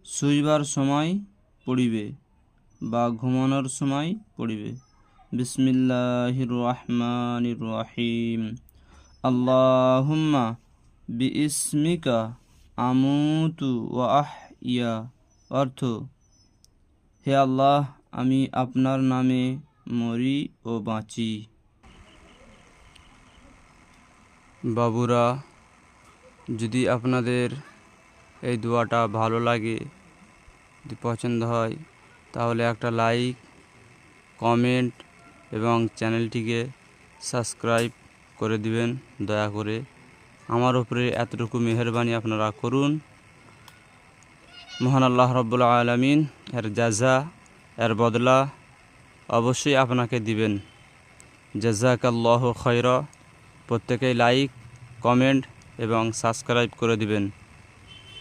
শুইবার সময় পড়িবে বা ঘুমানোর সময় পড়িবে। বিসমিল্লাহির রহমানির রহিম। আল্লাহুম্মা বিইসমিকা আমুতু ওয়া আহইয়া। অর্থ, হে আল্লাহ, আমি আপনার নামে মরি ও বাঁচি। বাবুরা, যদি আপনাদের এই দোয়াটা ভালো লাগে, যদি পছন্দ হয়, তাহলে একটা লাইক, কমেন্ট এবং চ্যানেলটিকে সাবস্ক্রাইব করে দিবেন দয়া করে। আমার উপরে এতটুকু মেহেরবানি আপনারা করুন। মহান আল্লাহ রাব্বুল আলামিন এর জাযা, এর বদলা অবশ্যই আপনাকে দিবেন। জাযাকাল্লাহু খায়রা। প্রত্যেকেই লাইক, কমেন্ট এবং সাবস্ক্রাইব করে দিবেন।